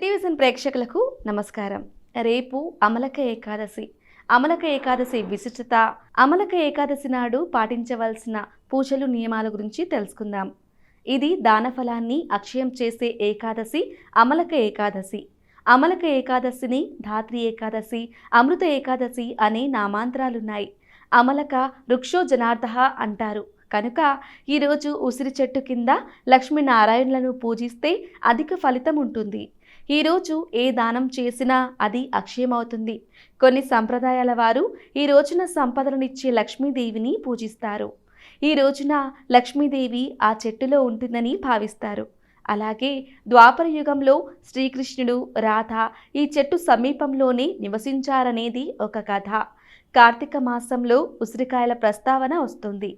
City vision ప్రేక్షకులకు నమస్కారం. రేపు అమలక ఏకాదశి. అమలక ఏకాదశి విశిష్టత, అమలక ఏకాదశి నాడు పాటించవలసిన పూజలు నియమాల గురించి తెలుసుకుందాం. ఇది దానఫలాన్ని అక్షయం చేసే ఏకాదశి అమలక ఏకాదశి. అమలక ఏకాదశిని ధాత్రి ఏకాదశి, అమృత ఏకాదశి అనే నామాంతరాలున్నాయి. అమలక వృక్షో జనార్దః అంటారు కనుక ఈరోజు ఉసిరి చెట్టు కింద లక్ష్మీనారాయణులను పూజిస్తే అధిక ఫలితం ఉంటుంది. ఈరోజు ఏ దానం చేసినా అది అక్షయమవుతుంది. కొన్ని సంప్రదాయాల వారు ఈ రోజున సంపదలనిచ్చే లక్ష్మీదేవిని పూజిస్తారు. ఈ రోజున లక్ష్మీదేవి ఆ చెట్టులో ఉంటుందని భావిస్తారు. అలాగే ద్వాపర యుగంలో శ్రీకృష్ణుడు, రాధ ఈ చెట్టు సమీపంలోనే నివసించారనేది ఒక కథ. కార్తీక మాసంలో ఉసిరికాయల ప్రస్తావన వస్తుంది.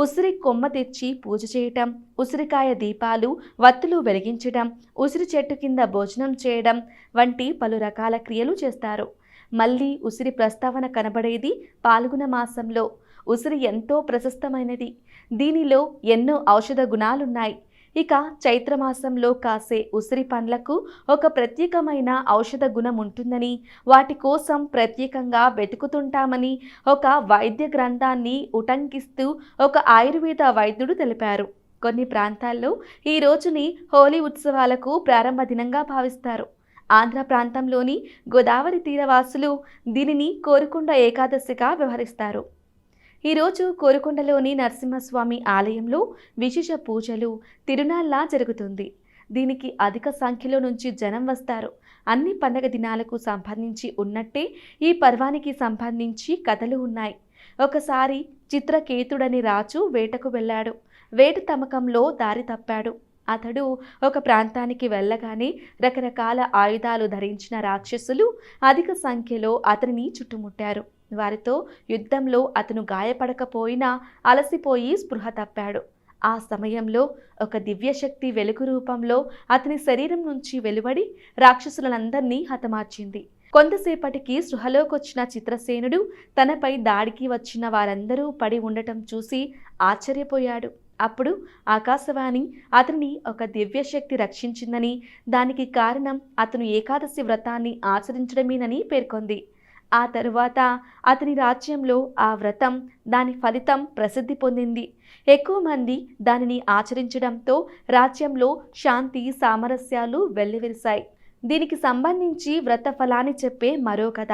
ఉసిరి కొమ్మ తెచ్చి పూజ చేయటం, ఉసిరికాయ దీపాలు వత్తులు వెలిగించడం, ఉసిరి చెట్టు కింద భోజనం చేయడం వంటి పలు రకాల క్రియలు చేస్తారు. మళ్ళీ ఉసిరి ప్రస్తావన కనబడేది పాల్గొన మాసంలో. ఉసిరి ఎంతో ప్రశస్తమైనది. దీనిలో ఎన్నో ఔషధ గుణాలున్నాయి. ఇక చైత్రమాసంలో కాసే ఉసిరి పండ్లకు ఒక ప్రత్యేకమైన ఔషధ గుణం ఉంటుందని, వాటి కోసం ప్రత్యేకంగా వెతుకుతుంటామని ఒక వైద్య గ్రంథాన్ని ఉటంకిస్తూ ఒక ఆయుర్వేద వైద్యుడు తెలిపారు. కొన్ని ప్రాంతాల్లో ఈ రోజుని హోలీ ఉత్సవాలకు ప్రారంభ దినంగా భావిస్తారు. ఆంధ్ర ప్రాంతంలోని గోదావరి తీరవాసులు దీనిని కోరుకొండ ఏకాదశిగా వ్యవహరిస్తారు. ఈరోజు కోరుకొండలోని నరసింహస్వామి ఆలయంలో విశేష పూజలు, తిరునాళ్ల జరుగుతుంది. దీనికి అధిక సంఖ్యలో నుంచి జనం వస్తారు. అన్ని పండగ దినాలకు సంబంధించి ఉన్నట్టే ఈ పర్వానికి సంబంధించి కథలు ఉన్నాయి. ఒకసారి చిత్రకేతుడని రాజు వేటకు వెళ్ళాడు. వేట తమకంలో దారి తప్పాడు. అతడు ఒక ప్రాంతానికి వెళ్ళగానే రకరకాల ఆయుధాలు ధరించిన రాక్షసులు అధిక సంఖ్యలో అతనిని చుట్టుముట్టారు. వారితో యుద్ధంలో అతను గాయపడకపోయినా అలసిపోయి స్పృహ తప్పాడు. ఆ సమయంలో ఒక దివ్యశక్తి వెలుగు రూపంలో అతని శరీరం నుంచి వెలువడి రాక్షసులందరినీ హతమార్చింది. కొంతసేపటికి స్పృహలోకొచ్చిన చిత్రసేనుడు తనపై దాడికి వచ్చిన వారందరూ పడి ఉండటం చూసి ఆశ్చర్యపోయాడు. అప్పుడు ఆకాశవాణి అతన్ని ఒక దివ్యశక్తి రక్షించిందని, దానికి కారణం అతను ఏకాదశి వ్రతాన్ని ఆచరించడమేనని పేర్కొంది. ఆ తరువాత అతని రాజ్యంలో ఆ వ్రతం, దాని ఫలితం ప్రసిద్ధి పొందింది. ఎక్కువ మంది దానిని ఆచరించడంతో రాజ్యంలో శాంతి సామరస్యాలు వెల్లివిరిశాయి. దీనికి సంబంధించి వ్రత ఫలాన్ని చెప్పే మరో కథ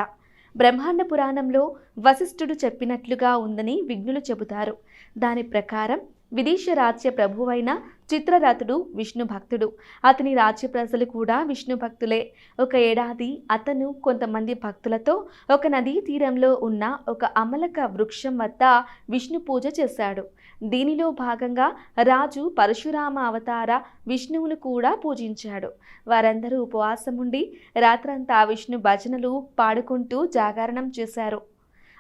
బ్రహ్మాండ పురాణంలో వశిష్ఠుడు చెప్పినట్లుగా ఉందని విజ్ఞులు చెబుతారు. దాని ప్రకారం విదేశ రాజ్య ప్రభువైన చిత్రరథుడు విష్ణు భక్తుడు. అతని రాజ్య ప్రజలు కూడా విష్ణు భక్తులే. ఒక ఏడాది అతను కొంతమంది భక్తులతో ఒక నదీ తీరంలో ఉన్న ఒక అమలక వృక్షం వద్ద విష్ణు పూజ చేశాడు. దీనిలో భాగంగా రాజు పరశురామ అవతార విష్ణువును కూడా పూజించాడు. వారందరూ ఉపవాసం ఉండి రాత్రంతా విష్ణు భజనలు పాడుకుంటూ జాగరణం చేశారు.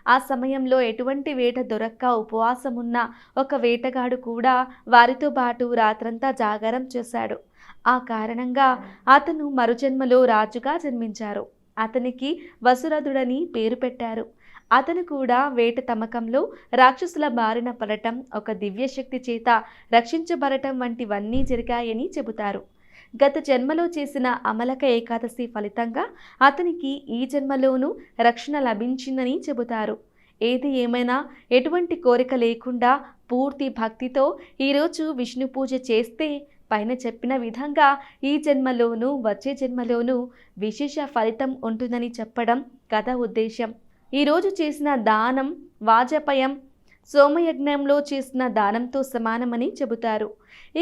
ఆ సమయంలో ఎటువంటి వేట దొరక్క ఉపవాసమున్న ఒక వేటగాడు కూడా వారితో పాటు రాత్రంతా జాగారం చేశాడు. ఆ కారణంగా అతను మరుజన్మలో రాజుగా జన్మించారు. అతనికి వసురథుడని పేరు పెట్టారు. అతను కూడా వేట తమకంలో రాక్షసుల బారిన పడటం, ఒక దివ్యశక్తి చేత రక్షించబడటం వంటివన్నీ జరిగాయని చెబుతారు. గత జన్మలో చేసిన అమలక ఏకాదశి ఫలితంగా అతనికి ఈ జన్మలోనూ రక్షణ లభించిందని చెబుతారు. ఏది ఏమైనా ఎటువంటి కోరిక లేకుండా పూర్తి భక్తితో ఈరోజు విష్ణు పూజ చేస్తే పైన చెప్పిన విధంగా ఈ జన్మలోనూ వచ్చే జన్మలోనూ విశేష ఫలితం ఉంటుందని చెప్పడం కథ ఉద్దేశం. ఈరోజు చేసిన దానం వాజపేయం సోమయజ్ఞంలో చేసిన దానంతో సమానమని చెబుతారు.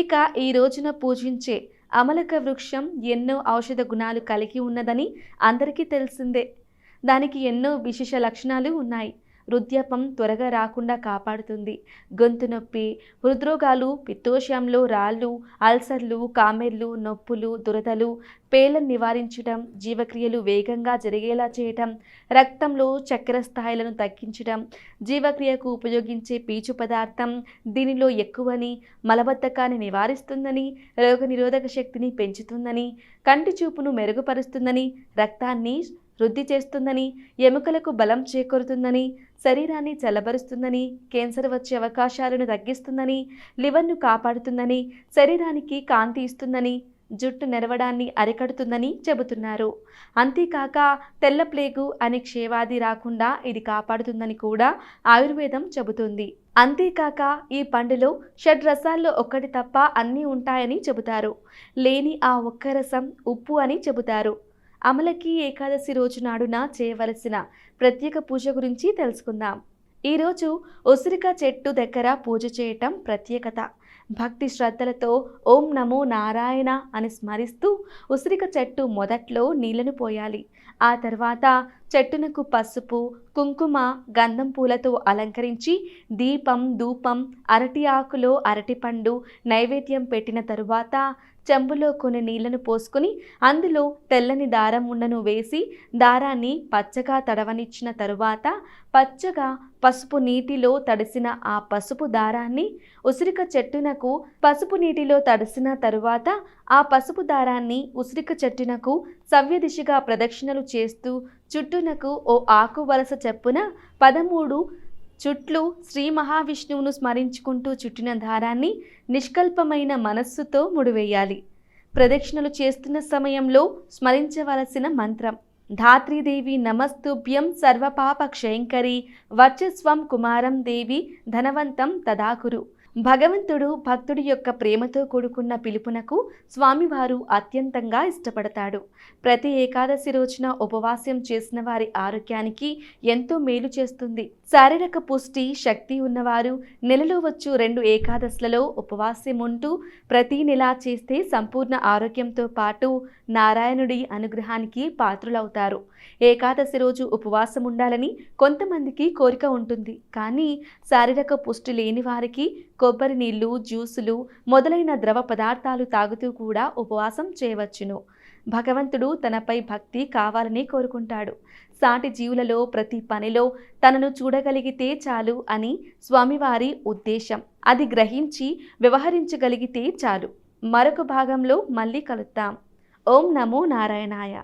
ఇక ఈ రోజున పూజించే అమలక వృక్షం ఎన్నో ఔషధ గుణాలు కలిగి ఉన్నదని అందరికీ తెలిసిందే. దానికి ఎన్నో విశేష లక్షణాలు ఉన్నాయి. వృద్ధాప్యం త్వరగా రాకుండా కాపాడుతుంది. గొంతు నొప్పి, హృద్రోగాలు, పిత్తోశయంలో రాళ్ళు, అల్సర్లు, కామెర్లు, నొప్పులు, దురదలు, పేలను నివారించడం, జీవక్రియలు వేగంగా జరిగేలా చేయటం, రక్తంలో చక్కెర స్థాయిలను తగ్గించడం, జీవక్రియకు ఉపయోగించే పీచు పదార్థం దీనిలో ఎక్కువని, మలబద్ధకాన్ని నివారిస్తుందని, రోగనిరోధక శక్తిని పెంచుతుందని, కంటి చూపును మెరుగుపరుస్తుందని, రక్తాన్ని వృద్ధి చేస్తుందని, ఎముకలకు బలం చేకూరుతుందని, శరీరాన్ని చల్లబరుస్తుందని, క్యాన్సర్ వచ్చే అవకాశాలను తగ్గిస్తుందని, లివర్ను కాపాడుతుందని, శరీరానికి కాంతి ఇస్తుందని, జుట్టు నెరవడాన్ని అరికడుతుందని చెబుతున్నారు. అంతేకాక తెల్ల ప్లేగు అనే క్షయవ్యాధి రాకుండా ఇది కాపాడుతుందని కూడా ఆయుర్వేదం చెబుతుంది. అంతేకాక ఈ పండులో షడ్రసాల్లో ఒక్కటి తప్ప అన్నీ ఉంటాయని చెబుతారు. లేని ఆ ఒక్క రసం ఉప్పు అని చెబుతారు. అమలకి ఏకాదశి రోజు నాడున చేయవలసిన ప్రత్యేక పూజ గురించి తెలుసుకుందాం. ఈరోజు ఉసిరిక చెట్టు దగ్గర పూజ చేయటం ప్రత్యేకత. భక్తి శ్రద్ధలతో ఓం నమో నారాయణ అని స్మరిస్తూ ఉసిరిక చెట్టు మొదట్లో నీళ్లను పోయాలి. ఆ తర్వాత చెట్టునకు పసుపు, కుంకుమ, గంధం పూలతో అలంకరించి దీపం, ధూపం, అరటి ఆకులో అరటిపండు నైవేద్యం పెట్టిన తరువాత చెంబులో కొన్ని నీళ్లను పోసుకొని అందులో తెల్లని దారం ఉండను వేసి దారాన్ని పచ్చగా తడవనిచ్చిన తరువాత పచ్చగా పసుపు నీటిలో తడిసిన ఆ పసుపు దారాన్ని ఉసిరిక చెట్టునకు ఉసిరిక చెట్టునకు సవ్యదిశగా ప్రదక్షిణలు చేస్తూ చుట్టూనకు ఓ ఆకు వలస చెప్పున 13 చుట్లు శ్రీ మహావిష్ణువును స్మరించుకుంటూ చుట్టిన దారాన్ని నిష్కల్పమైన మనస్సుతో ముడివేయాలి. ప్రదక్షిణలు చేస్తున్న సమయంలో స్మరించవలసిన మంత్రం: ధాత్రీదేవి నమస్తుభ్యం సర్వపాప క్షయంకరి వర్చస్వం కుమారం దేవి ధనవంతం తదాకురు. భగవంతుడు భక్తుడి యొక్క ప్రేమతో కూడుకున్న పిలుపునకు స్వామివారు అత్యంతంగా ఇష్టపడతాడు. ప్రతి ఏకాదశి రోజున ఉపవాసం చేసిన వారి ఆరోగ్యానికి ఎంతో మేలు చేస్తుంది. శారీరక పుష్టి శక్తి ఉన్నవారు నెలలో వచ్చు 2 ఏకాదశులలో ఉపవాసం ఉంటూ ప్రతి నెల చేస్తే సంపూర్ణ ఆరోగ్యంతో పాటు నారాయణుడి అనుగ్రహానికి పాత్రులవుతారు. ఏకాదశి రోజు ఉపవాసం ఉండాలని కొంతమందికి కోరిక ఉంటుంది. కానీ శారీరక పుష్టి లేని వారికి కొబ్బరి నీళ్లు, జ్యూసులు మొదలైన ద్రవ పదార్థాలు తాగుతూ కూడా ఉపవాసం చేయవచ్చును. భగవంతుడు తనపై భక్తి కావాలని కోరుకుంటాడు. సాటి జీవులలో ప్రతి పనిలో తనను చూడగలిగితే చాలు అని స్వామివారి ఉద్దేశం. అది గ్రహించి వ్యవహరించగలిగితే చాలు. మరొక భాగంలో మళ్ళీ కలుద్దాం. ఓం నమో నారాయణాయ.